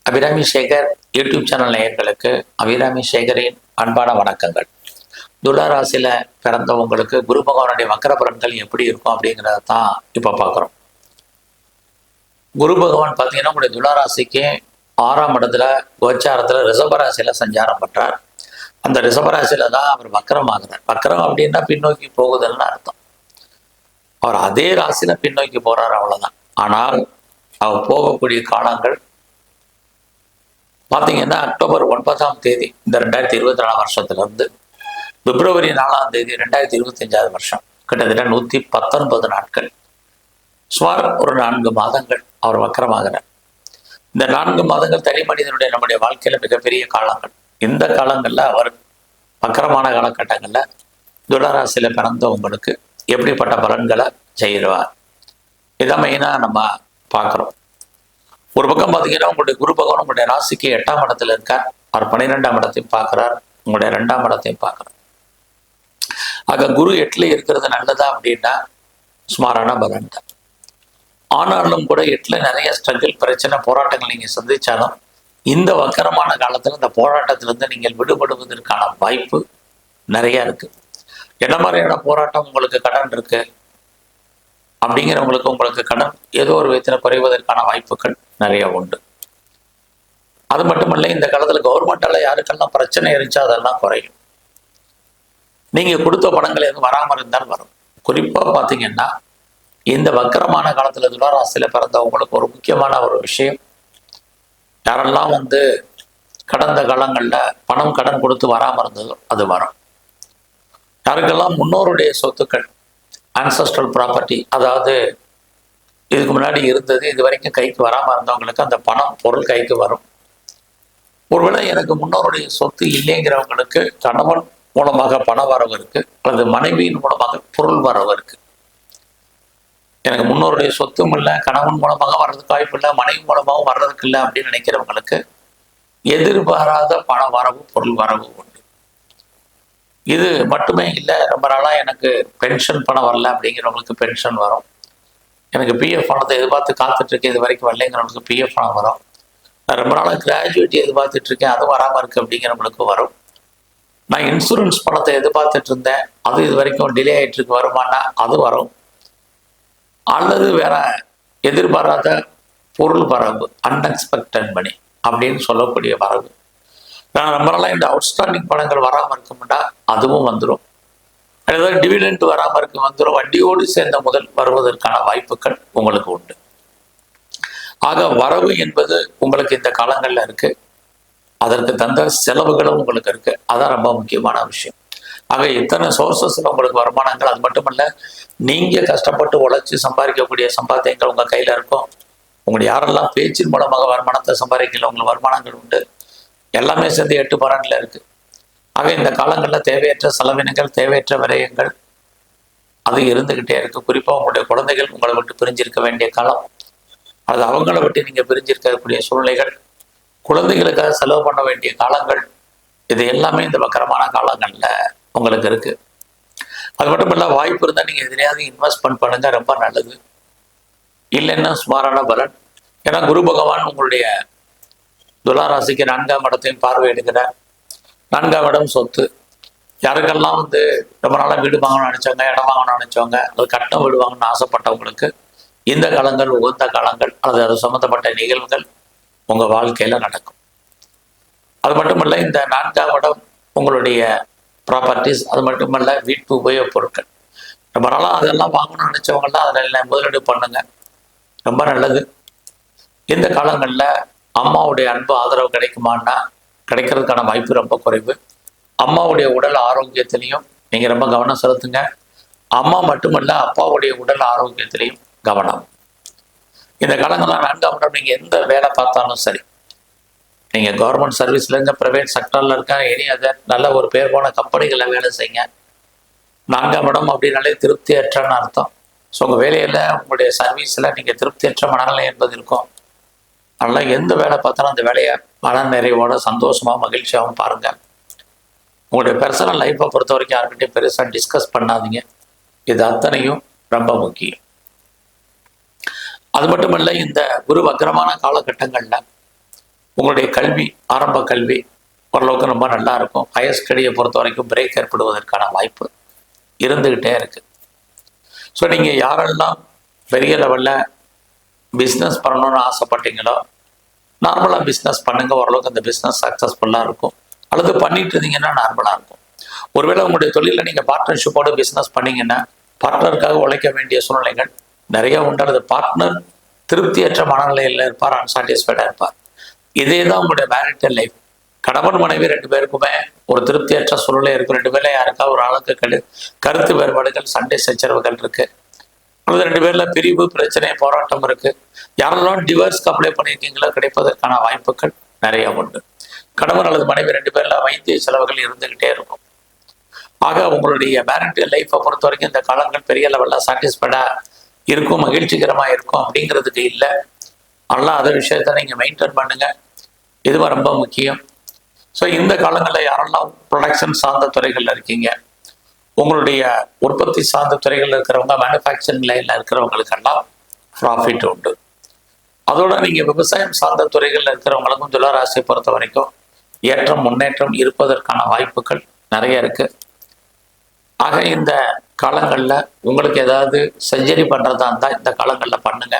Abirami Sekar YouTube channel நேயர்களுக்கு அபிராமி சேகரின் அன்பான வணக்கங்கள். துலா ராசியில பிறந்தவங்களுக்கு குரு பகவானுடைய வக்கர பலன்கள் எப்படி இருக்கும் அப்படிங்கிறத தான் இப்போ பார்க்குறோம். குரு பகவான் பார்த்தீங்கன்னா உங்களுடைய துலா ராசிக்கு 6ஆம் இடத்துல கோச்சாரத்தில் ரிஷபராசியில சஞ்சாரம் பண்றார். அந்த ரிஷபராசியில தான் அவர் வக்கரம் ஆகுறார். வக்கரம் அப்படின்னா பின்னோக்கி போகுதுன்னு அர்த்தம். அவர் அதே ராசியில பின்னோக்கி போறார், அவ்வளவுதான். ஆனால் அவர் போகக்கூடிய காலங்கள் பார்த்தீங்கன்னா அக்டோபர் 9ஆம் தேதி இந்த 2024 வருஷத்துலேருந்து பிப்ரவரி 4ஆம் தேதி 2025 வருஷம், கிட்டத்தட்ட 119 நாட்கள், சுமார் ஒரு 4 மாதங்கள் அவர் வக்கரமாகிறார். இந்த 4 மாதங்கள் தனி மனிதனுடைய நம்முடைய வாழ்க்கையில மிகப்பெரிய காலங்கள். இந்த காலங்களில் அவர் வக்கரமான காலகட்டங்களில் துலராசியில் பிறந்தவங்களுக்கு எப்படிப்பட்ட பலன்களை செய்வார், இதான் மெயினாக நம்ம பார்க்குறோம். ஒரு பக்கம் பார்த்தீங்கன்னா உங்களுடைய குரு பகவான் உங்களுடைய ராசிக்கு 8ஆம் இடத்துல இருக்கார். அவர் 12ஆம் இடத்தையும் பார்க்குறார், உங்களுடைய 2ஆம் இடத்தையும் பார்க்குறார். ஆக குரு 8ல இருக்கிறது நல்லதா அப்படின்னா சுமாரான பலன் தான். ஆனாலும் கூட 8ல நிறைய ஸ்ட்ரகிள், பிரச்சனை, போராட்டங்கள் நீங்கள் சந்திச்சாலும் இந்த வக்கரமான காலத்தில் இந்த போராட்டத்திலிருந்து நீங்கள் விடுபடுவதற்கான வாய்ப்பு நிறைய இருக்கு. என்ன மாதிரியான போராட்டம்? உங்களுக்கு கடன் இருக்கு அப்படிங்கிறவங்களுக்கு கடன் ஏதோ ஒரு விதத்தில் குறைவதற்கான வாய்ப்புகள் நிறைய உண்டு. அது மட்டுமல்ல, இந்த காலத்தில் கவர்மெண்டால யாருக்கெல்லாம் பிரச்சனை இருந்துச்சோ அதெல்லாம் குறையும். நீங்க கொடுத்த பணங்கள் எதுவும் வராமல் இருந்தால் வரும். குறிப்பா பார்த்தீங்கன்னா இந்த வக்கரமான காலத்துல துளாராசியில பிறந்தவங்களுக்கு ஒரு முக்கியமான ஒரு விஷயம், யாரெல்லாம் கடந்த காலங்கள்ல பணம் கடன் கொடுத்து வராமல் இருந்ததோ அது வரும். யாருக்கெல்லாம் முன்னோருடைய சொத்துக்கள், ஆன்சஸ்ட்ரல் ப்ராப்பர்ட்டி, அதாவது இதுக்கு முன்னாடி இருந்தது இது வரைக்கும் கைக்கு வராமல் இருந்தவங்களுக்கு அந்த பணம், பொருள் கைக்கு வரும். ஒருவேளை எனக்கு முன்னோருடைய சொத்து இல்லைங்கிறவங்களுக்கு கணவன் மூலமாக பண வரவு இருக்கு, அல்லது மனைவியின் மூலமாக பொருள் வரவு இருக்கு. எனக்கு முன்னோருடைய சொத்தும் இல்லை, கணவன் மூலமாக வர்றதுக்கு வாய்ப்பு இல்லை, மனைவி மூலமாகவும் வர்றதுக்கு இல்லை அப்படின்னு நினைக்கிறவங்களுக்கு எதிர்பாராத பண வரவு, பொருள் வரவு உண்டு. இது மட்டுமே இல்லை, ரொம்ப நாளாக எனக்கு பென்ஷன் பணம் வரல அப்படிங்கிறவங்களுக்கு பென்ஷன் வரும். எனக்கு பிஎஃப் பணத்தை எதிர்பார்த்து காத்துட்டு இருக்கேன், இது வரைக்கும் வரலைங்கிறவங்களுக்கு பிஎஃப் பணம் வரும். நான் ரொம்ப நாளாக கிராஜுவேட்டி எதிர்பார்த்துட்டு இருக்கேன், அது வராமல் இருக்கு அப்படிங்கிறவங்களுக்கு வரும். நான் இன்சூரன்ஸ் பணத்தை எதிர்பார்த்துட்டு இருந்தேன், அது இது வரைக்கும் டிலே ஆகிட்டு இருக்கு, வருமானா அது வரும். அல்லது வேற எதிர்பாராத பொருள் வரவு, அன்எக்ஸ்பெக்டட் மணி அப்படின்னு சொல்லக்கூடிய வரவு. நான் ரொம்ப நாளாக இந்த அவுட்ஸ்டாண்டிங் பணங்கள் வராமல் இருக்கும்னா அதுவும் வந்துடும். ஏதாவது டிவிடெண்ட் வராமல் இருக்கு, வந்துடும். வட்டியோடு சேர்ந்த முதல் வருவதற்கான வாய்ப்புகள் உங்களுக்கு உண்டு. ஆக வரவு என்பது உங்களுக்கு இந்த காலங்களில் இருக்கு, அதற்கு தந்த செலவுகளும் உங்களுக்கு இருக்கு. அதான் ரொம்ப முக்கியமான விஷயம். ஆக இத்தனை சோர்சஸ்ல உங்களுக்கு வருமானங்கள், அது மட்டுமல்ல நீங்க கஷ்டப்பட்டு உழைச்சி சம்பாதிக்கக்கூடிய சம்பாத்தியங்கள் உங்க கையில இருக்கும். உங்களுக்கு யாரெல்லாம் பேச்சின் மூலமாக வருமானத்தை சம்பாதிக்கல, உங்களுக்கு வருமானங்கள் உண்டு. எல்லாமே சேர்ந்து 8-12 இருக்கு. ஆக இந்த காலங்களில் தேவையற்ற செலவினங்கள், தேவையற்ற விரயங்கள் அது இருந்துகிட்டே இருக்கு. குறிப்பா உங்களுடைய குழந்தைகள் உங்களை விட்டு பிரிஞ்சிருக்க வேண்டிய காலம், அது அவங்கள விட்டு நீங்க பிரிஞ்சிருக்கக்கூடிய சூழ்நிலைகள், குழந்தைகளுக்காக செலவு பண்ண வேண்டிய காலங்கள், இது எல்லாமே இந்த வக்கரமான காலங்கள்ல உங்களுக்கு இருக்கு. அது மட்டும் இல்ல, வாய்ப்பு இருந்தால் நீங்க எதிலையாவது இன்வெஸ்ட்மெண்ட் பண்ணுங்க, ரொம்ப நல்லது. இல்லைன்னா சுமாரான பலன். ஏன்னா குரு பகவான் உங்களுடைய துளாராசிக்கு 4ஆம் இடத்தையும் பார்வையிடுகிறார். 4ஆம் இடம் சொத்து. யாருக்கெல்லாம் ரொம்ப நாளாக வீடு வாங்கணும்னு நினைச்சவங்க, இடம் வாங்கணும்னு நினைச்சவங்க, அது கட்டம் வீடு வாங்கணும்னு ஆசைப்பட்டவங்களுக்கு இந்த காலங்கள் உகந்த காலங்கள், அல்லது அது சம்மந்தப்பட்ட நிகழ்வுகள் உங்க வாழ்க்கையில நடக்கும். அது மட்டுமல்ல, இந்த 4ஆம் இடம் உங்களுடைய ப்ராப்பர்ட்டிஸ், அது மட்டுமல்ல வீட்டு உபயோகப் பொருட்கள். ரொம்ப நாளாக அதெல்லாம் வாங்கணும்னு நினைச்சவங்கலாம் அதில் முதலீடு பண்ணுங்க, ரொம்ப நல்லது. இந்த காலங்களில் அம்மாவுடைய அன்பு ஆதரவு கிடைக்குமான்னா கிடைக்கிறதுக்கான வாய்ப்பு ரொம்ப குறைவு. அம்மாவுடைய உடல் ஆரோக்கியத்திலையும் நீங்க ரொம்ப கவனம் செலுத்துங்க. அம்மா மட்டுமல்ல, அப்பாவுடைய உடல் ஆரோக்கியத்திலையும் கவனம். இந்த காலங்கள்லாம் 4ஆம் இடம், நீங்க எந்த வேலை பார்த்தாலும் சரி, நீங்க கவர்மெண்ட் சர்வீஸ்ல இருக்க, பிரைவேட் செக்டர்ல இருக்க, எனி அதர் நல்ல ஒரு பேர் போன கம்பெனிகளை வேலை செய்யுங்க. 4ஆம் இடம் அப்படின்னாலே திருப்தியற்றன்னு அர்த்தம். ஸோ உங்க வேலையில, உங்களுடைய சர்வீஸ்ல நீங்க திருப்தியற்ற மனநிலை என்பது இருக்கும். அதனால எந்த வேலை பார்த்தாலும் அந்த வேலையை மன நிறைவோட, சந்தோஷமா, மகிழ்ச்சியாகவும் பாருங்க. உங்களுடைய பர்சனல் லைஃப்பை பொறுத்த வரைக்கும் யாருக்கிட்டையும் பெருசாக டிஸ்கஸ் பண்ணாதீங்க. இது அத்தனையும் ரொம்ப முக்கியம். அது மட்டுமல்ல, இந்த குரு வக்ரமான காலகட்டங்கள்ல உங்களுடைய கல்வி, ஆரம்ப கல்வி ஓரளவுக்கு ரொம்ப நல்லா இருக்கும். ஹையர் ஸ்டடியை பொறுத்த வரைக்கும் பிரேக் ஏற்படுவதற்கான வாய்ப்பு இருந்துக்கிட்டே இருக்கு. ஸோ நீங்கள் யாரெல்லாம் பெரிய லெவலில் பிஸ்னஸ் பண்ணணும்னு ஆசைப்பட்டீங்களோ நார்மலாக பிஸ்னஸ் பண்ணுங்க. ஓரளவுக்கு அந்த பிஸ்னஸ் சக்ஸஸ்ஃபுல்லாக இருக்கும். அல்லது பண்ணிட்டு இருந்தீங்கன்னா நார்மலாக இருக்கும். ஒருவேளை உங்களுடைய தொழிலில் நீங்கள் பார்ட்னர்ஷிப்போடு பிஸ்னஸ் பண்ணீங்கன்னா பார்ட்னருக்காக உழைக்க வேண்டிய சூழ்நிலைகள் நிறைய உண்டு. அல்லது பார்ட்னர் திருப்தியற்ற மனநிலையில் இருப்பார், அன்சாட்டிஸ்ஃபைடாக இருப்பார். இதே தான் உங்களுடைய மேரிட்டல் லைஃப். கணவன் மனைவி 2 பேருக்குமே ஒரு திருப்தியற்ற சூழ்நிலை இருக்கும். 2 பேர்ல யாருக்காவது ஒரு ஆளுக்கு கருத்து வேறுபாடுகள், சண்டை சச்சரவுகள் இருக்கு. அல்லது 2 பேர்ல பிரிவு, பிரச்சனை, போராட்டம் இருக்கு. யாரெல்லாம் டிவோர்ஸ்க்கு அப்ளை பண்ணியிருக்கீங்களோ கிடைப்பதற்கான வாய்ப்புகள் நிறைய உண்டு. கணவன் அல்லது மனைவி 2 பேர்ல வைத்திய செலவுகள் இருந்துகிட்டே இருக்கும். ஆக உங்களுடைய மேரிட்டல் லைஃப்பை பொறுத்த வரைக்கும் இந்த காலங்கள் பெரிய லெவலில் சாட்டிஸ்ஃபைடா இருக்கும், மகிழ்ச்சிகரமா இருக்கும் அப்படிங்கிறதுக்கு இல்லை. அதெல்லாம் அதே விஷயத்த நீங்க மெயின்டைன் பண்ணுங்க. இதுவும் ரொம்ப முக்கியம். ஸோ இந்த காலங்களில் யாரெல்லாம் ப்ரொடக்ஷன் சார்ந்த துறைகளில் இருக்கீங்க, உங்களுடைய உற்பத்தி சார்ந்த துறைகளில் இருக்கிறவங்க, மேனுஃபேக்சரிங் லைனில் இருக்கிறவங்களுக்கெல்லாம் ப்ராஃபிட் உண்டு. அதோட நீங்கள் விவசாயம் சார்ந்த துறைகளில் இருக்கிறவங்களுக்கும் துளாராசியை பொறுத்த வரைக்கும் ஏற்றம், முன்னேற்றம் இருப்பதற்கான வாய்ப்புகள் நிறைய இருக்கு. ஆக இந்த காலங்களில் உங்களுக்கு ஏதாவது சர்ஜரி பண்ணுறதா இருந்தால் இந்த காலங்களில் பண்ணுங்க.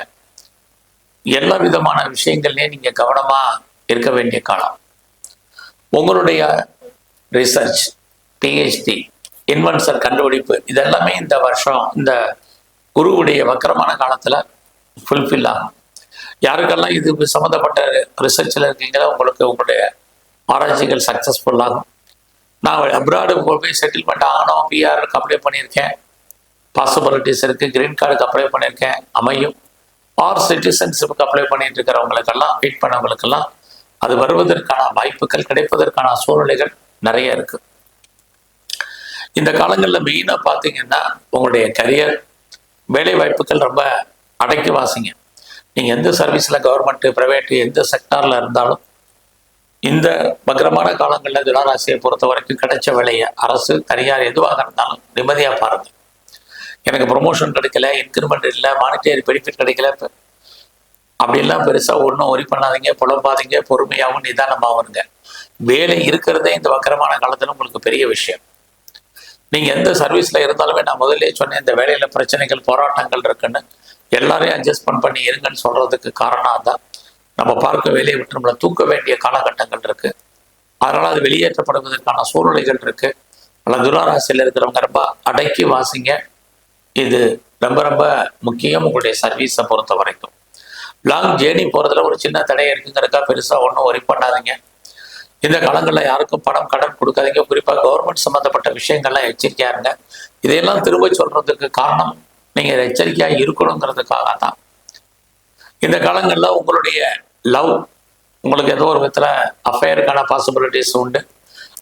எல்லா விதமான விஷயங்கள்லையும் நீங்கள் கவனமாக இருக்க வேண்டிய காலம். உங்களுடைய ரிசர்ச், பிஹெச்டி, இன்வென்ஷன், கண்டுபிடிப்பு இதெல்லாமே இந்த வருஷம் இந்த குருவுடைய வக்கரமான காலத்தில் ஃபுல்ஃபில் ஆகும். யாருக்கெல்லாம் இது சம்மந்தப்பட்ட ரிசர்ச்சில் இருக்கீங்களோ உங்களுக்கு உங்களுடைய ஆராய்ச்சிகள் சக்ஸஸ்ஃபுல் ஆகும். நான் அப்ராடு போய் செட்டில்மெண்ட் ஆகணும், பிஆருக்கு அப்ளை பண்ணியிருக்கேன், பாசிபிலிட்டிஸ் இருக்குது, கிரீன் கார்டுக்கு அப்ளை பண்ணியிருக்கேன், அமையும். ஆர் சிட்டிசன்ஷிப்புக்கு அப்ளை பண்ணிட்டு இருக்கிறவங்களுக்கெல்லாம், வெயிட் பண்ணவங்களுக்கெல்லாம் அது வருவதற்கான வாய்ப்புகள், கிடைப்பதற்கான சூழ்நிலைகள் நிறைய இருக்கு. இந்த காலங்களில் மெயினாக பார்த்தீங்கன்னா உங்களுடைய கரியர், வேலை வாய்ப்புகள் ரொம்ப அடக்கி வாசிங்க. நீங்கள் எந்த சர்வீஸில், கவர்மெண்ட்டு, ப்ரைவேட்டு, எந்த செக்டாரில் இருந்தாலும் இந்த வக்ரமான காலங்களில் துளாராசியை பொறுத்த வரைக்கும் கிடைச்ச வேலையை, அரசு, தனியார் எதுவாக இருந்தாலும் நிம்மதியாக பாருங்க. எனக்கு ப்ரொமோஷன் கிடைக்கல, இன்க்ரிமெண்ட் இல்லை, மானிட்டரி பெனிஃபிட் கிடைக்கல, அப்படிலாம் பெருசாக ஒன்றும் ஒரி பண்ணாதீங்க, புலம்பாதீங்க, பொறுமையாகவும் நிதானமாகவும் இருங்க. வேலை இருக்கிறதே இந்த வக்கரமான காலத்தில் உங்களுக்கு பெரிய விஷயம். நீங்கள் எந்த சர்வீஸில் இருந்தாலுமே நான் முதல்ல சொன்னேன், இந்த வேலையில் பிரச்சனைகள், போராட்டங்கள் இருக்குன்னு எல்லாரையும் அட்ஜஸ்ட்மெண்ட் பண்ணி இருங்கன்னு சொல்கிறதுக்கு காரணம் தான் நம்ம பார்க்க வேலையை விட்டு நம்மளை தூக்க வேண்டிய காலகட்டங்கள் இருக்குது. அதனால் அது வெளியேற்றப்படுவதற்கான சூழ்நிலைகள் இருக்குது. அதில் துளாராசியில் இருக்கிறவங்க ரொம்ப அடக்கி வாசிங்க. இது ரொம்ப ரொம்ப முக்கியம் உங்களுடைய சர்வீஸை பொறுத்த வரைக்கும். லாங் ஜேர்னி போகிறதுல ஒரு சின்ன தடை இருக்குங்கிறக்கா பெருசாக ஒன்றும் ஒரி பண்ணாதீங்க. இந்த காலங்களில் யாருக்கும் பணம், கடன் கொடுக்காதீங்க. குறிப்பாக கவர்மெண்ட் சம்மந்தப்பட்ட விஷயங்கள்லாம் எச்சரிக்கையாக இருங்க. இதையெல்லாம் திரும்ப சொல்கிறதுக்கு காரணம் நீங்கள் எச்சரிக்கையாக இருக்கணுங்கிறதுக்காக தான். இந்த காலங்களில் உங்களுடைய லவ், உங்களுக்கு ஏதோ ஒரு விதத்தில் அஃபேருக்கான பாசிபிலிட்டிஸ் உண்டு.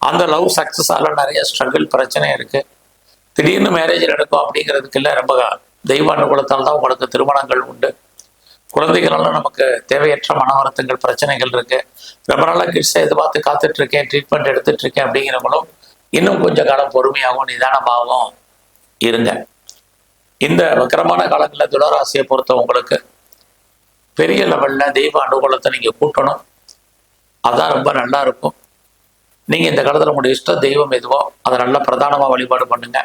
அந்த லவ் சக்ஸஸ் ஆகல, நிறைய ஸ்ட்ரகிள், பிரச்சனை இருக்குது. திடீர்னு மேரேஜ் நடக்கும் அப்படிங்கிறதுக்கு இல்லை, ரொம்ப தெய்வ அனுகூலத்தால் தான் உங்களுக்கு திருமணங்கள் உண்டு. குழந்தைகளெல்லாம் நமக்கு தேவையற்ற மன வருத்தங்கள், பிரச்சனைகள் இருக்குது. ரொம்ப நாளாக கிட்ஸை எதிர்பார்த்து காத்துட்ருக்கேன், ட்ரீட்மெண்ட் எடுத்துட்ருக்கேன் அப்படிங்கிறவங்களும் இன்னும் கொஞ்சம் காலம் பொறுமையாகவும் நிதானமாகவும் இருங்க. இந்த வக்கரமான காலங்களில் துளாராசியை பொறுத்த உங்களுக்கு பெரிய லெவலில் தெய்வ அனுகூலத்தை நீங்கள் கூட்டணும். அதான் ரொம்ப நல்லா இருக்கும். நீங்கள் இந்த காலத்தில் உங்களுடைய இஷ்ட தெய்வம் எதுவோ அதை நல்லா பிரதானமாக வழிபாடு பண்ணுங்க.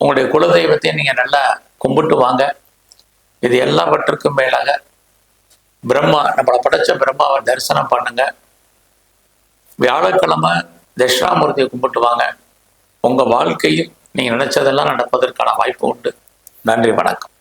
உங்களுடைய குலதெய்வத்தையும் நீங்கள் நல்லா கும்பிட்டு வாங்க. இது எல்லாவற்றுக்கும் மேலாக பிரம்மா, நம்மளை படைச்ச பிரம்மாவை தரிசனம் பண்ணுங்க. வியாழக்கிழமை தட்சிணாமூர்த்தியை கும்பிட்டு வாங்க. உங்கள் வாழ்க்கையில் நீங்கள் நினைச்சதெல்லாம் நடப்பதற்கான வாய்ப்பு உண்டு. நன்றி, வணக்கம்.